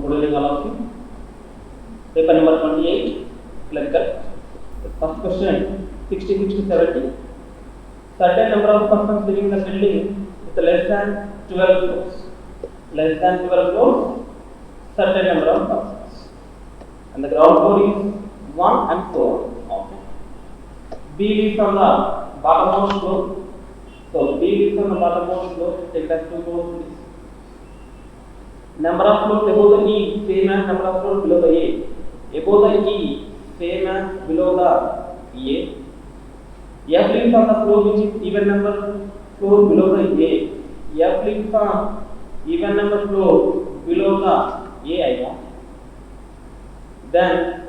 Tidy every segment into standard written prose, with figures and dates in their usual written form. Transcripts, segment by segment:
good evening all of you. Paper number 28, clerical. The first question, 66 to 70. Certain number of persons living in the building with less than 12 floors. Less than 12 floors, certain number of persons. And the ground floor is 1 and 4. Okay. B is on the bottommost floor. So B is on the bottommost floor. Take that 2 floors. Number of floors above the E same as number of floors below the A. Above the E same as below the A. F lives on the floor which is even number floor below the A. F lives on even number floor below the A. I want. Then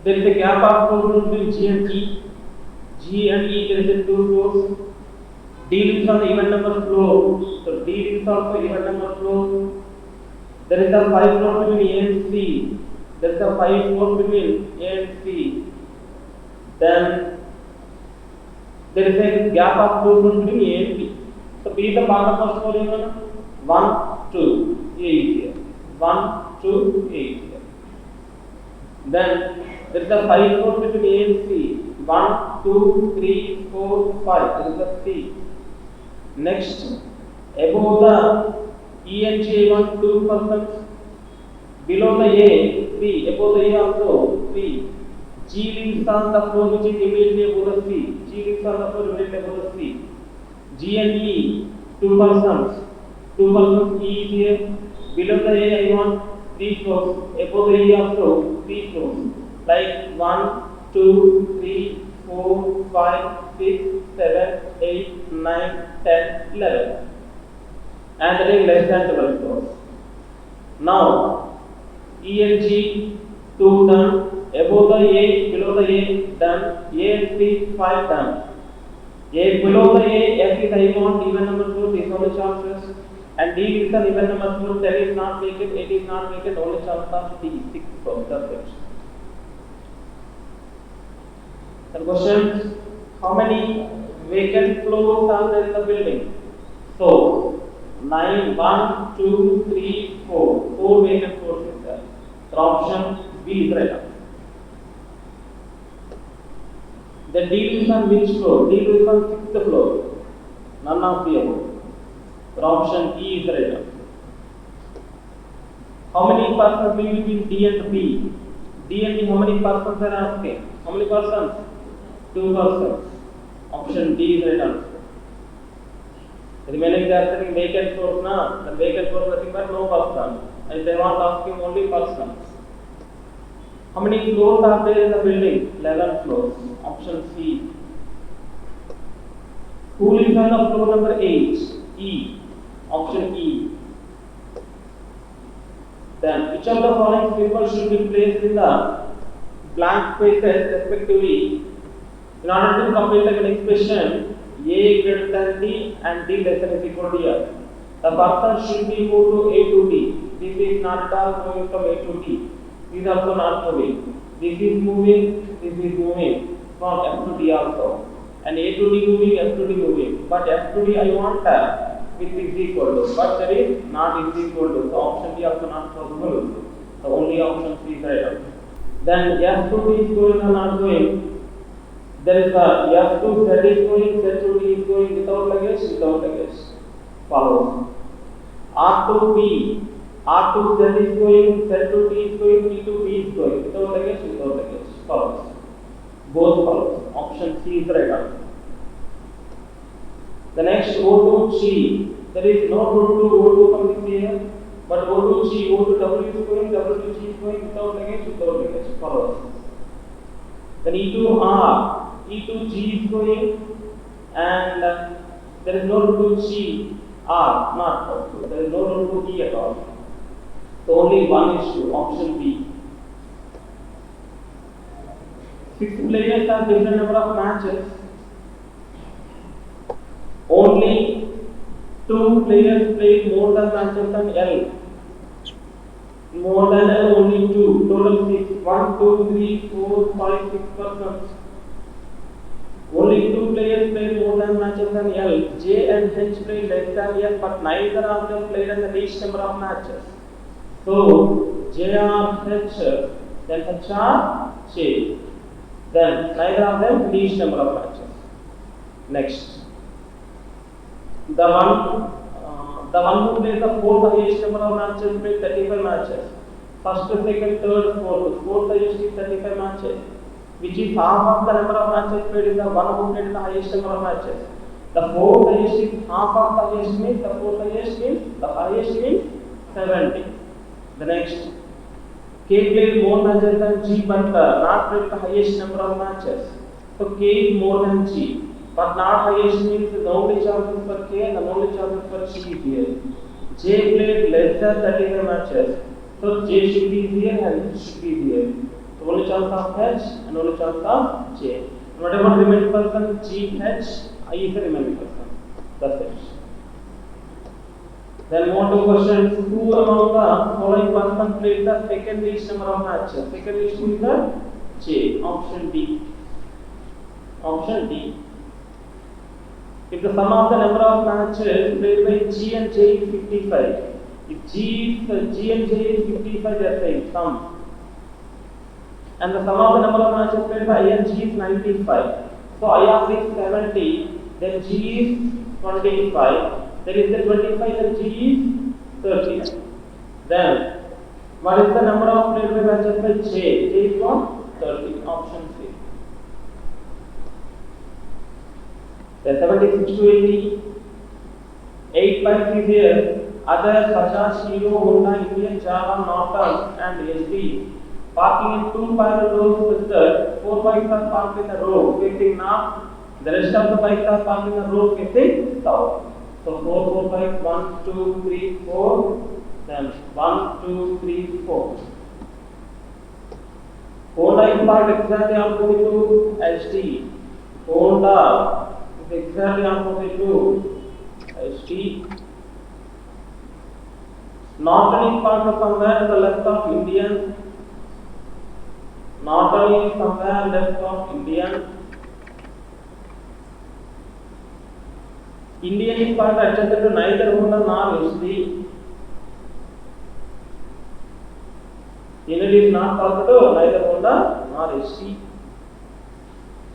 there is a gap of floor between G and E. G and E there is a 2 floors. D lives on the even number floor. So D lives also even number floor. There is a 5 floor between A and C. There is a 5 floor between A and C. Then there is a gap of 2 floors between A and B. So B is the bottommost floor in 1, 2, A is here. 1, 2, A is here. Then there is a 5 floor between A and C. 1, 2, 3, 4, 5. There is a C. Next, above the E and J, 1, 2 persons. Below the A, 3. Above the A also 3. G lives on the floor which is immediately above the C. G lives on the floor immediately above the C. G and E, 2 persons. 2 persons E is here. Below the A, I want 3 floors. Above the E also 3 floors. Like 1, 2, 3, 4, 5, 6, 7, 8, 9, 10, 11. And that is less than 12 floors. Now, E and G, 2 done. Above the A, below the A, done. A and C, 5 done. A below the A, F is I want even number 2, is only chances. And D is an even number 2, 10 is not vacant, 8 is not vacant, only chance of D, 6 floors. That's it. The question, how many vacant floors are there in the building? So, 9, 1, 2, 3, 4. 4 vacant floors is there. The option B is right. Then D lives on which floor? D lives on 6th floor. None of the above. The option E is right. How many persons live between D and B? D and B, how many persons are asking? How many persons? 2 persons. Option D is right answer. Remaining they are saying vacant floors na, the vacant floors nothing but no person. And they want asking only persons. How many floors are there in the building? 11 floors. Option C. Who lives on the floor number 8? E. Option E. Then which of the following symbols should be placed in the blank spaces respectively in order to complete the expression A greater than D and D less than is equal to F? The person should be moved to A to D. This is not at all moving from A to D. This is also not moving. This is moving. This is moving from F to D also. And A to D moving, F to D moving. But F to D I want with is equal to. But there is not is equal to. So option D also not possible. So only option C is right. Then F to D is going or not going. There is a F to Z is going, Z to D is going without luggage, without luggage. Follows. R to B, R to Z is going, Z to D is going, E to B is going without luggage, without luggage. Follows. Both follows. Option C is right answer. The next O to G. There is no route to O to from this here, but O to G, O to W is going, W to G is going without luggage, without luggage. Follows. Then E to R. E to G is going and there is no route to G, R, not possible. There is no route to E at all. So only one is true, option B. 6 players have different number of matches. Only 2 players play more than matches than L. More than L, only 2. Total 6. 1, 2, 3, 4, 5, 6 persons. Only 2 players played more than matches than L. J and H played less than L, but neither of them played in the least number of matches. So J or H, then H or J. Then neither of them least number of matches. Next, the one who played the fourth highest number of matches played 35 matches. First, second, third, fourth highest is 35 matches, which is half of the number of matches played in the one who played the highest number of matches. The fourth highest is half of the highest means the fourth highest means the highest means 70. The next, K played more matches than G, but not played the highest number of matches. So K is more than G, but not highest means the only chances for K and the only chances for G is here. J played less than 35 matches, so J should be here and H should be here. So only chance of H and only chance of J. And what about remaining person? G, H, I is the remaining person. That's it. Then more two questions. Who among the following person played the second least number of matches? Second least is the J. Option D. Option D. If the sum of the number of matches played by G and J is 55, if G and J is 55, they are saying sum. And the sum of the number of matches played by I and G is 95. So I of is 70, then G is 25. There is the 25, then G is 30. Then, what is the number of played by matches by J? J is what? 30. Option C. Then 76 to 80. 8 points is here. Other Bajaj, Hero, Honda, Indian, Java, Norton, and SD parking in two parallel rows with the 4 bikes are parked in a row facing north. The rest of the bikes are parked in a row facing south. So 4 bikes, 1, 2, 3, 4. Then 1, 2, 3, 4. Honda is parked exactly opposite to SD. Honda is exactly opposite to SD. Norton is parked somewhere to the left of Indian. Norton is somewhere left of Indian. Indian is parked adjacent to neither Honda nor SD. Indian is not parked to neither Honda nor SD.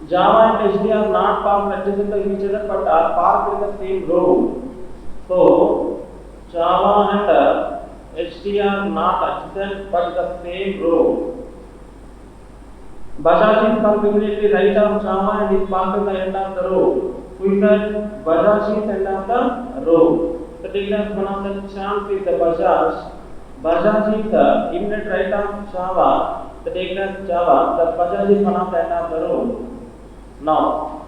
Java and SD are not parked adjacent to each other but are parked in the same row. So Java and SD are not adjacent but the same row. Bajaj is conveniently right of Java and is parked at the end of the row. Who is that? Bajaj is end of the row. So take as one of the chance is the Bajaj. Bajaj is the immediate right of Java. So take as Java. The Bajaj is one of the end of the row. Now,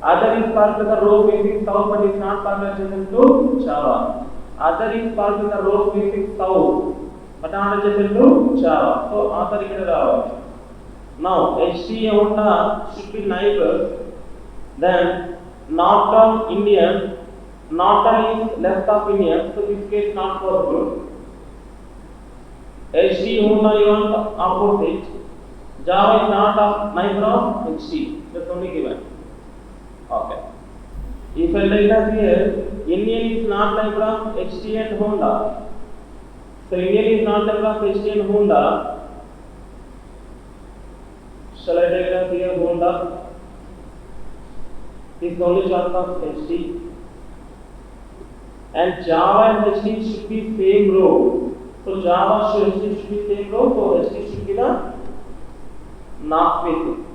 other is parked in the row facing south but is not parked adjacent to Java. Other is parked in the row facing south but not adjacent to Java. So other is now HD Honda should be neighbors. Then Norton Indian. Norton is left of Indian, so this case not possible. HD Honda you want opposite. Java is not a neighbor of HD. That's only given. Okay. If I take that here, Indian is not neighbor of HD and Honda. So Indian is not neighbor of HD and Honda. Shall I take that here Honda? This is only chance of HD. And Java and HD should be same row. So Java should be same row. So HD should be the north facing.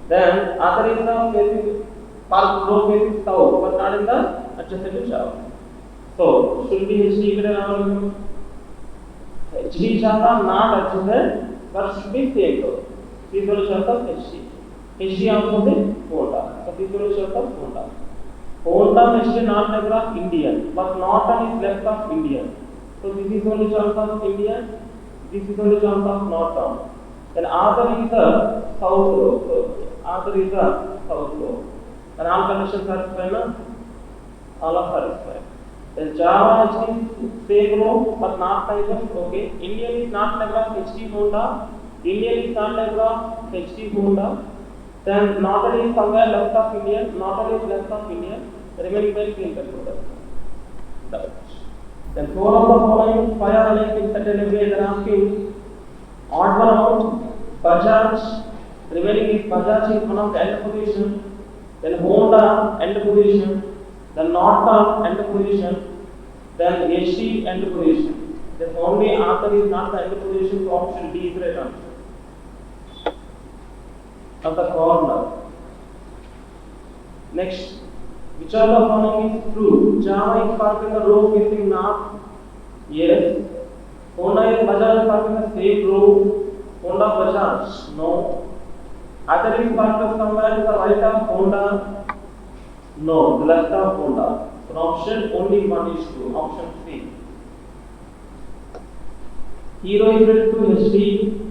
Then other is the facing park row facing south, but not in the adjacent to Java. So should be HD here. HD Java not adjacent, but should be same row. This is only chance of HD. HD opposite Honda. So this is only chance of Honda. Honda is not neighbor of Indian, but Norton is left of Indian. So this is only chance of Indian. This is only chance of Norton. Then other is the south row. So other is the south row. And all conditions are satisfied. All are satisfied. Then Java is same row but not neighbor. Okay. Indian is not neighbor of HD Honda. Indian is not neighbor of HD Honda. Then northern is somewhere left of Indian, northern is left of Indian, remaining by clean control. Then four of the following five are linked in certain way. They are asking odd one out, Bajaj, remaining is Bajaj is one of the end position, then Honda end position, then Norton end position, then HD end position. The only answer is not the end position, so option D is right answer. Of the corner. Next, which of the following is true? Java is parked in the row facing north. Yes. Honda is Bajaj is parked in the same row. Honda Bajaj. No. Other is parked somewhere to the right of Honda. No. The left of Honda. So option only one is true. Option C. Hero is related to HD.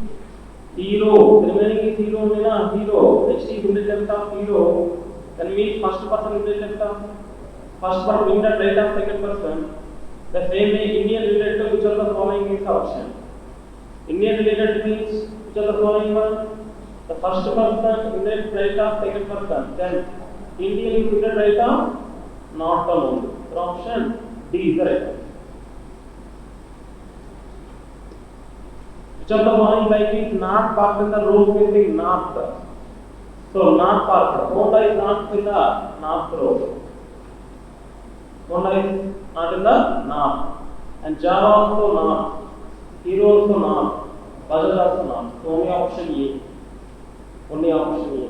Hero, the remaining is hero only na, hero, HD is related of hero, then means first person related of, first person related right of second person, the same way Indian related to which of the following is the option. Indian related means which of the following one, the first person related right of second person, then Indian is related right of not alone, so option D is the right answer. Which of the following bike is not parked in the road facing north? So not parked. Honda is not in the north road. Honda is not in the north. And Java also north. Hero also north. Bajaj also north. So only option A. Only option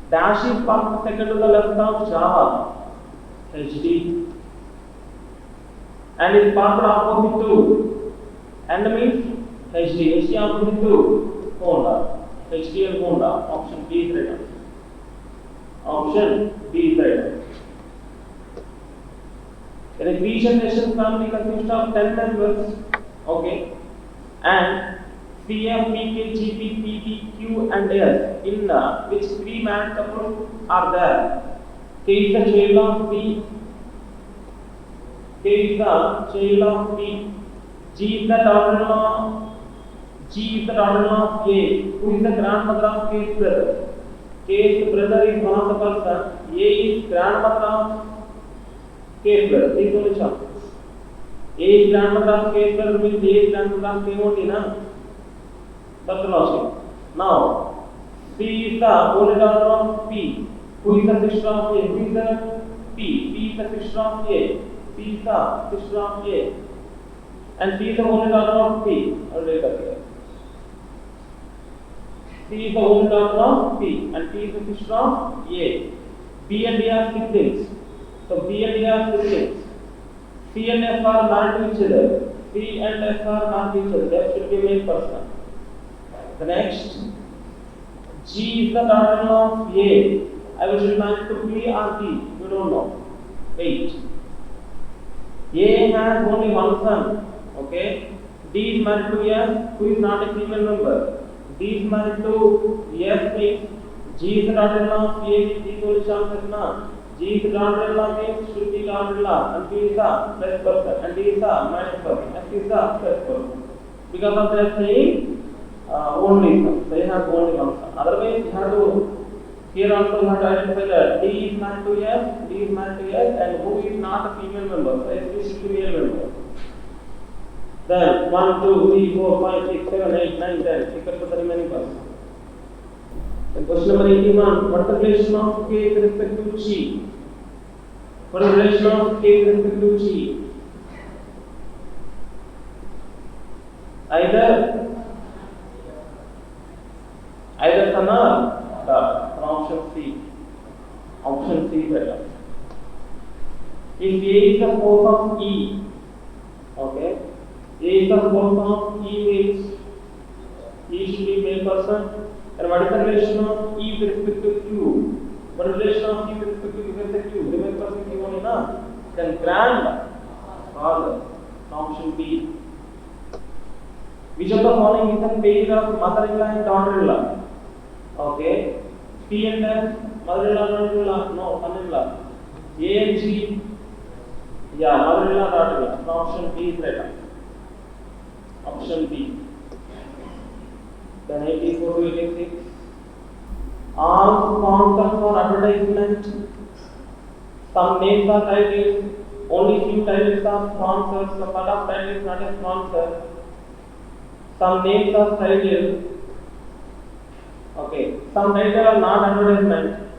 A. Dash is parked second to the left of Java. HD. And is parked opposite to. And means HD. HD opposite to Honda. HD and Honda. Option B is right answer. Option B is right answer. In a three-generation family consists of 10 members. Okay. And CF, PK, GP, PP, Q and S. In which three married couples are there? K is the child of P. K is the child of P. G is the daughter-in-law. G is the daughter-in-law of A. Who is the grandmother of K's brother? K's brother is one of the person. A is grandmother of K's brother. These only chances. A is grandmother of K's brother means A is grandmother of K only, na? That's the logic. Now, C is the only daughter of P. Who is the sister of A? Who is the P? P is the sister of A. P is the sister of A. And C is the only daughter of P. Already here. C is the only daughter of P. And P is the sister of A. B and A are siblings. So B and A are siblings. C and F are married to each other. C and F are married to each other. That should be a male person. The next. G is the daughter-in-law of A. I will married to P or D. You don't know. Wait. A has only one son. Okay. D is married to S, who is not a female member. D is married to S means G is the daughter-in-law of A. D is only chances na. G is the daughter-in-law means should be daughter-in-law. And P is the best person. And D is the married person. S is the best person. Because of that saying, only son. So he has only one son. Otherwise, you have to here also you have to identify that D is married to S, D is married to S, and who is not a female member. So S should be male member. Then 1, 2, 3, 4, 5, 6, 7, 8, 9, 10. Equal to the remaining person. Then question number 81. What is the relation of K with respect to G? What is the relation of K with respect to G? Either son or daughter. Option C. Option C is better. If A is the force of E, okay. A is the force of E means E should be male person. And what is the relation of E with respect to Q? What is the relation of E with respect to Q? The male person Q only na. Then grandfather. Option B. Which of the following is a pair of mother-in-law and daughter-in-law? Okay. P and F, mother-in-law, daughter-in-law, no, son-in-law. A and G, yeah, mother-in-law, daughter-in-law. So option B is right. Option B. Then 84 to 86. All sponsors for advertisement. Some names are titles. Only few titles are sponsors. Some part of title is not a sponsor. Some names are titles. Okay. Some titles are not advertisement.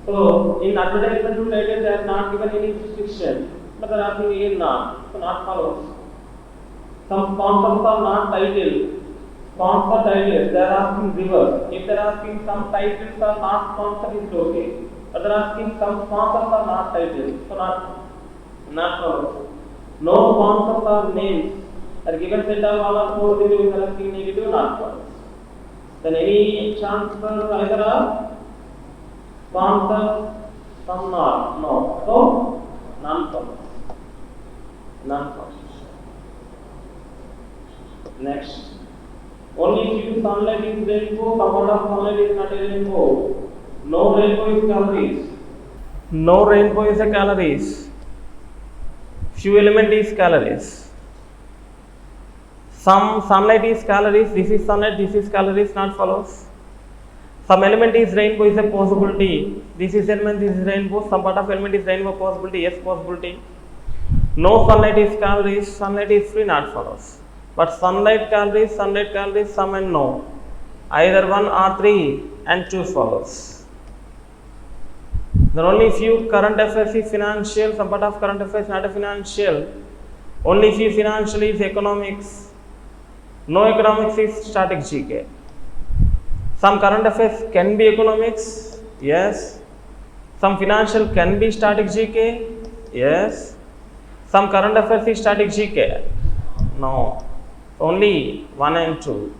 So in advertisement to titles they are not given any restriction. But they are asking again not. So not follows. Some sponsors are not titles. Sponsor titles, they are asking reverse. If they are asking some titles are not sponsored, it's okay. But they are asking some sponsors are not titles, so not follows. No sponsors are names. Are given set of all of four zero is asking negative, not follows. Then any chance for either are sponsors, some not, no. So none follows. None follows. Next. Only few sunlight is rainbow, some part of sunlight is not a rainbow. No rainbow is calories. No rainbow is a calories. Few element is calories. Some sunlight is calories, this is sunlight, this is calories, not follows. Some element is rainbow is a possibility. This is element, this is rainbow, some part of element is rainbow possibility, yes possibility. No sunlight is calories, sunlight is free, not follows. But sunlight calories, some and no. Either one or three and choose follows. There are only few current affairs is financial, some part of current affairs not a financial. Only few financial is economics. No economics is static GK. Some current affairs can be economics, yes. Some financial can be static GK, yes. Some current affairs is static GK, no. Only 1 and 2.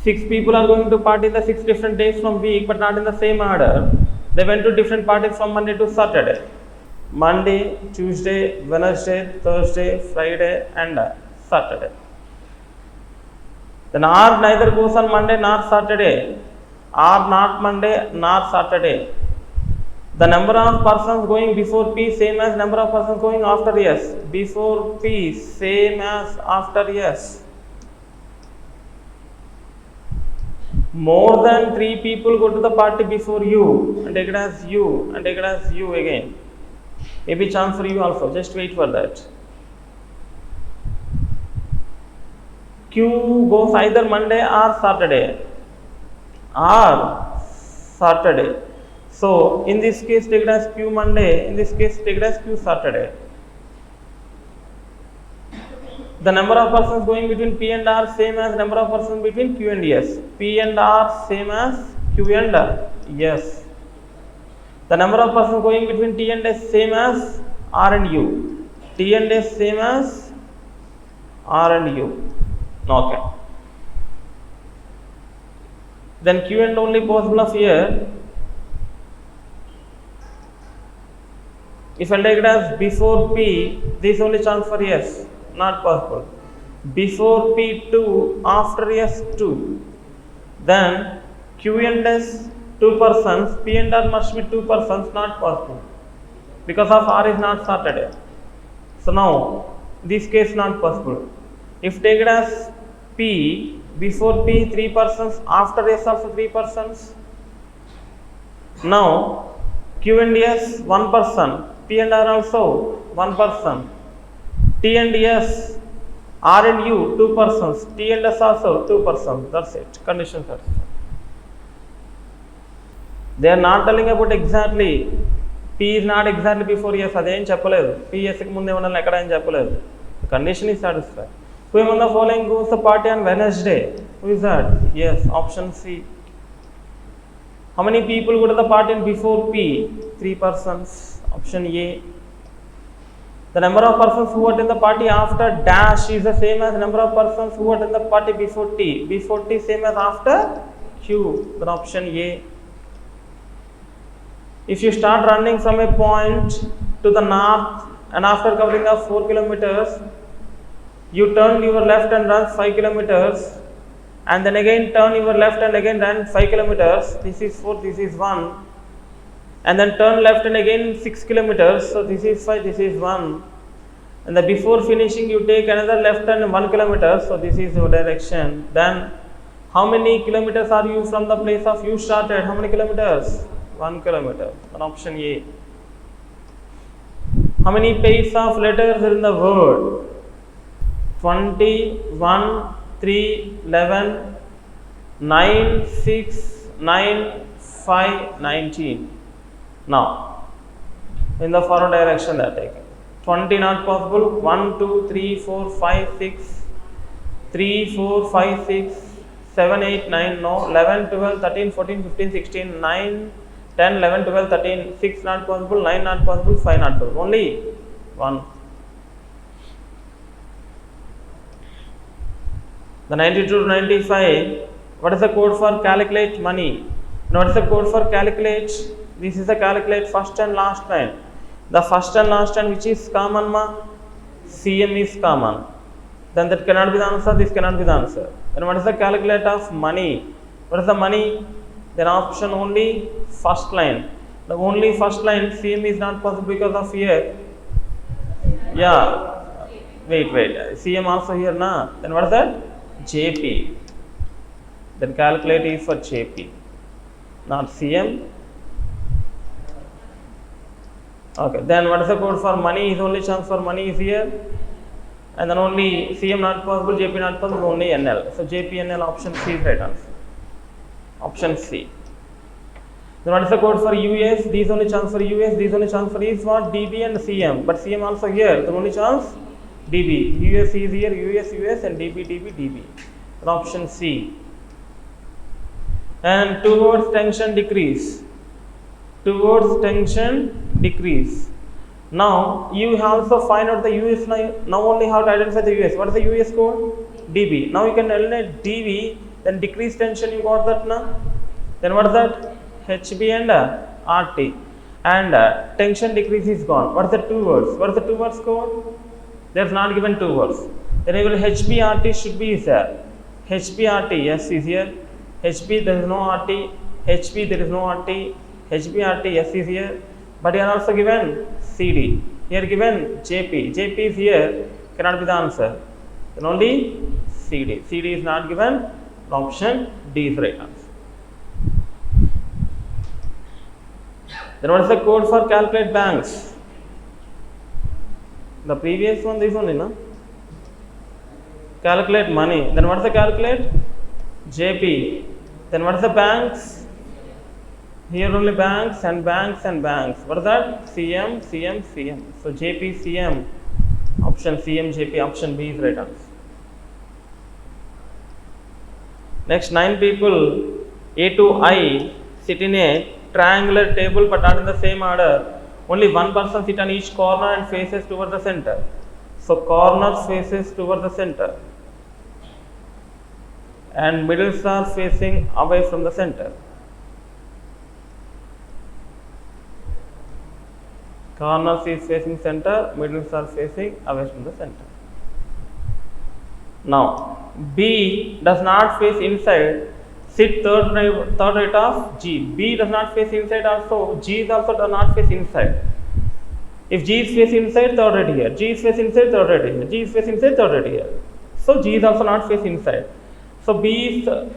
6 people are going to party the 6 different days from week, but not in the same order. They went to different parties from Monday to Saturday. Monday, Tuesday, Wednesday, Thursday, Friday and Saturday. Then or neither goes on Monday nor Saturday, or not Monday nor Saturday. The number of persons going before P same as number of persons going after S. Before P same as after S. More than 3 people go to the party before you and take it as you and take it as you again. Maybe chance for you also, just wait for that. Q goes either Monday or Saturday. So in this case take it as Q Monday, in this case take it as Q Saturday. The number of persons going between P and R same as number of persons between Q and S. P and R same as Q and S. The number of persons going between T and S same as R and U. T and S same as R and U. Okay. Then Q and only possible of here. If I take it as before P, this only chance for S. Not possible. Before P2, after S2, then Q and S 2 persons, P and R must be 2 persons, not possible because of R is not Saturday. So now this case not possible. If take it as P, before P 3 persons, after S also 3 persons. Now Q and S 1 person, P and R also 1 person. T and S, R and U 2 persons, T and S also 2 persons. That's it. Condition satisfied. They are not telling about exactly. P is not exactly before S. Adem cheppaledu. P S ki munde undalani ekkada em cheppaledu. The condition is satisfied. Who among the following goes to party on Wednesday? Who is that? Yes, option C. How many people go to the party before P? 3 persons. Option A. The number of persons who attend the party after dash is the same as the number of persons who attend the party before T. Before T same as after Q. Then option A. If you start running from a point to the north and after covering of 4 kilometers, you turn your left and run 5 kilometers and then again turn your left and again run 5 kilometers. This is 4, this is 1. And then turn left and again 6 kilometers. So this is 5, this is 1. And then before finishing you take another left and 1 kilometer. So this is your direction. Then How many kilometers are you from the place of you started? How many kilometers? 1 kilometer. Then option A. How many pairs of letters are in the word? 20, 1, 3, 11, 9, 6, 9, 5, 19. Now, in the forward direction they are taken. 20 not possible. 1, 2, 3, 4, 5, 6, 3, 4, 5, 6, 7, 8, 9, no. 11, 12, 13, 14, 15, 16, 9, 10, 11, 12, 13, 6 not possible, 9 not possible, 5 not possible. Only 1. The 92 to 95, what is the code for calculate money? Now what is the code for calculate? This is the calculate first and last line. The first and last line which is common ma? CM is common. Then that cannot be the answer, this cannot be the answer. Then what is the calculate of money? What is the money? Then option only first line. The only first line CM is not possible because of here. Yeah. Wait. CM also here na. Then what is that? JP. Then calculate is for JP, not CM. Okay. Then what is the code for money? Is only chance for money is here. And then only CM not possible, JP not possible, only NL. So JPNL option C is right answer. Option C. Then what is the code for US? These only chance for US, these only chance for is what? DB and CM. But CM also here, the only chance DB. US is here, US and DB. Then option C. And towards tension decrease. Towards tension decrease. Now you also find out the US. Now only how to identify the US. What is the US code? DB. Now you can eliminate DB, then decrease tension. You got that now. Then what is that? HB and RT. And tension decrease is gone. What is the two words? What is the two words code? There is not given two words. Then you will HB RT should be here. HB RT yes is here. HB there is no RT. HB there is no RT. HB RT yes is here. But here also given CD. Here given JP. JP is here. Cannot be the answer. Then only CD. CD is not given. Option D is the right answer. Then what is the code for calculate banks? The previous one, this only, no? Calculate money. Then what is the calculate? JP. Then what is the banks? Here only banks and banks and banks. What is that? CM. So JP, CM. Option CM, JP. Option B is right answer. Next, 9 people, A to I, sit in a triangular table but not in the same order. Only one person sit on each corner and faces towards the center. So corners faces towards the center. And middles are facing away from the center. Corners is facing center, middles are facing away from the center. Now, B does not face inside, sit third right of G. B does not face inside also, G is also does not face inside. If G is face inside, third right here. G is face inside, third right here. G is face inside, third right here. So G is also not face inside. So B is third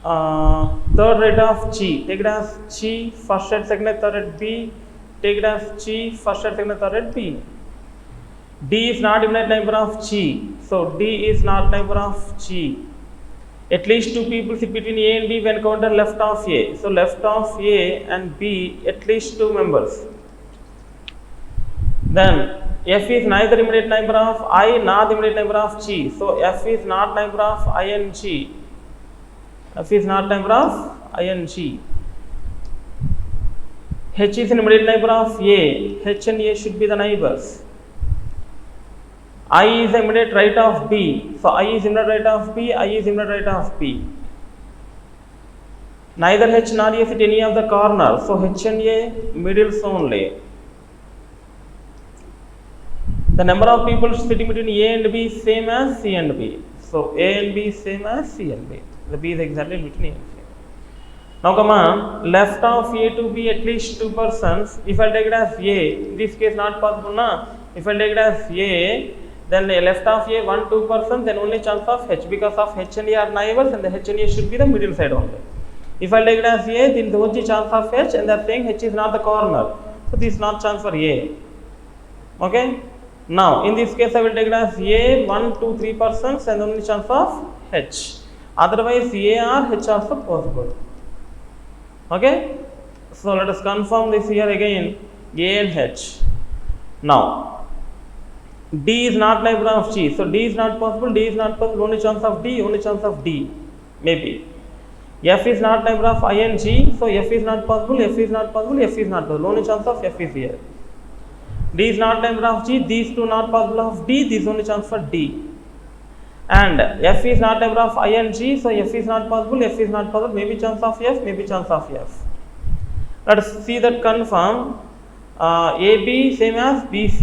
right of G. Take it as G, first right, second right, third right B. Take it as G, first right, second right, third right B. D is not infinite number of G. So D is not number of G. At least two people sit between A and B when counted left of A. So left of A and B, at least two members. Then F is neither immediate neighbor of I nor the immediate neighbor of G. So F is not neighbor of I and G. F is not neighbor of I and G. H is an immediate neighbor of A. H and A should be the neighbors. I is the immediate right of B. So I is immediate right of B. I is immediate right of B. Neither H nor A sit any of the corners. So H and A middles only. The number of people sitting between A and B is same as C and B. So A and B is same as C and B. The B is exactly between A and C. Now come on, left of A to B at least two persons. If I take it as A, in this case not possible na. If I take it as A, then left of A 1-2%, then only chance of H, because of H and A are neighbors and the H and A should be the middle side only. If I take it as A, then the only chance of H, and they are saying H is not the corner, so this is not chance for A. Okay, now in this case I will take it as A 1-3% and only chance of H, otherwise A or H also possible. Okay, so let us confirm this here again, A and H. Now D is not neighbor of G, so D is not possible, D is not possible, only chance of D, only chance of D, maybe. F is not neighbor of I and G, so F is not possible, F is not possible, F is not possible, only chance of F is here. D is not neighbor of G, these two not possible of D, this is only chance for D. And F is not neighbor of I and G, so F is not possible, F is not possible, maybe chance of F, maybe chance of F. Let us see that confirm. AB same as BC.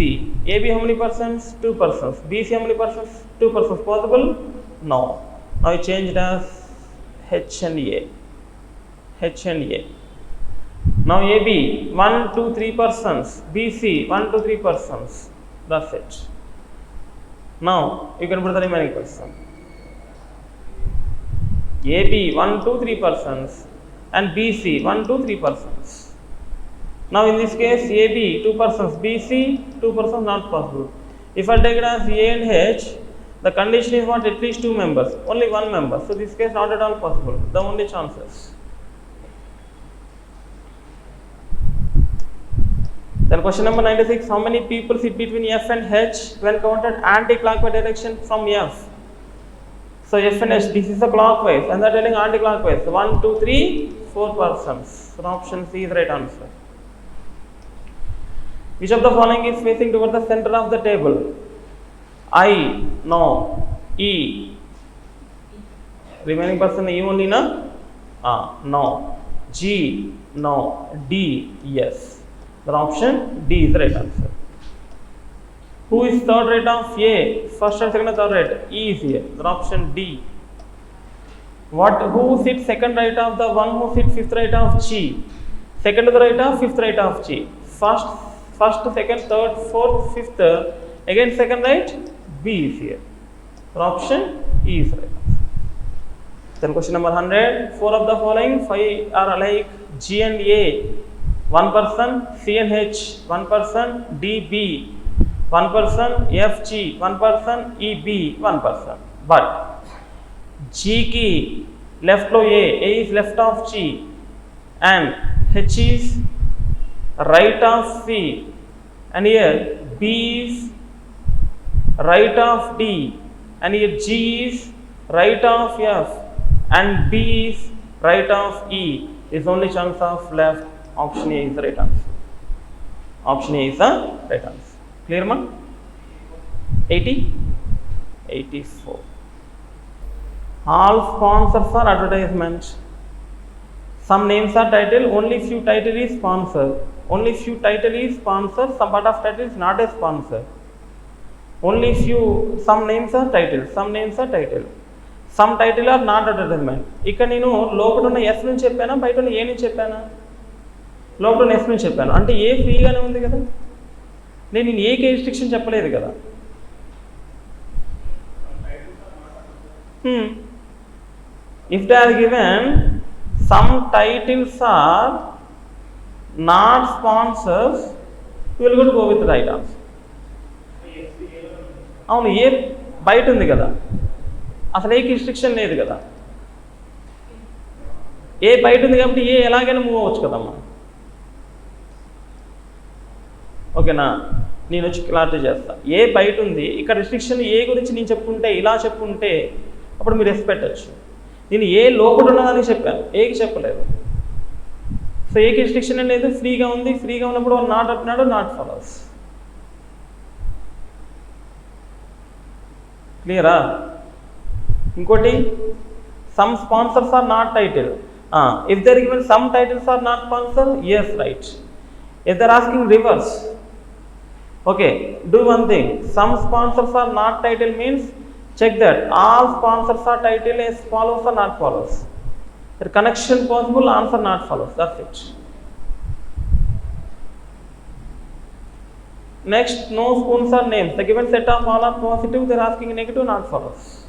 AB how many persons? 2%. BC how many persons? 2% possible? No. Now I changed as H and A. H and A. Now AB 1-3 persons. BC 1-3 persons. That's it. Now you can put the remaining person. AB 1-3 persons and BC 1-3 persons. Now in this case AB 2 persons, BC 2 persons, not possible. If I take it as A and H, the condition is what? At least 2 members, only 1 member. So this case not at all possible. The only chances. Then question number 96, how many people sit between F and H when counted anti-clockwise direction from F? So F and H, this is the clockwise and they are telling anti-clockwise. 1, 2, 3, 4 persons. So option C is the right answer. Which of the following is facing towards the center of the table? I, no. E. Remaining person E only, na? No. G, no. D, yes. The option D is the right answer. Who is third right of A? First and second and third right. E is here. The option D. Who sits second right of the one who sits fifth right of G? Second to the right of fifth right of G. First, second, third, fourth, fifth, again second right, B is here. So option E is right. Then question number 100, 4 of the following 5 are alike: G and A 1 person, C and H 1 person, D, B 1 person, F, G 1 person, E, B 1 person. But G key left of A is left of G, and H is right of C, and here B is right of D, and here G is right of F, and B is right of E. Is only chance of left. Option A is the right answer. Option A is the right answer. Clear, man? 80? 84. All sponsors are advertisement. Some names are title, only few title is sponsor. Only few title is sponsor, some part of title is not a sponsor. Only few, some names are title, some names are title. Some title are not advertisement. ఇక్కడ నేను లోపల ఉన్న yes నుంచి చెప్పానా, బయట ఉన్న ఏ నుంచి చెప్పానా? లోపల ఉన్న ఎస్ నుంచి చెప్పాను. అంటే ఏ ఫ్రీగానే ఉంది కదా, నేను ఏకే రిస్ట్రిక్షన్ చెప్పలేదు కదా. If they are given some titles are not sponsors, you will go with the right answer. అవును, ఏ బయట ఉంది కదా, అసలు ఏకి రిస్ట్రిక్షన్ లేదు కదా. ఏ బయట ఉంది కాబట్టి ఏ ఎలాగైనా మూవ్ అవ్వచ్చు కదమ్మా. ఓకేనా, నేను వచ్చి క్లారిటీ చేస్తా. ఏ బయట ఉంది, ఇక్కడ రిస్ట్రిక్షన్ ఏ గురించి నేను చెప్పుకుంటే, ఇలా చెప్పుకుంటే అప్పుడు మీరు ఎస్ పెట్టచ్చు. నేను ఏ లోపల ఉన్నదానికి చెప్పాను, ఏకి చెప్పలేదు. సో ఏకి రిస్ట్రిక్షన్ లేదు, ఫ్రీగా ఉంది. ఫ్రీగా ఉన్నప్పుడు వాళ్ళు నాట్ అంటున్నాడు, నాట్ ఫాలోస్. క్లియరా? ఇంకోటి, some sponsors are not title. If they are given some titles are not sponsor, yes right. If they are asking reverse, okay, do one thing. Some sponsors are not title means check that all sponsors are title as follows or not follows. The connection possible, answer not follows. That's it. Next, no spoons are names. The given set of all are positive. They are asking negative, not false.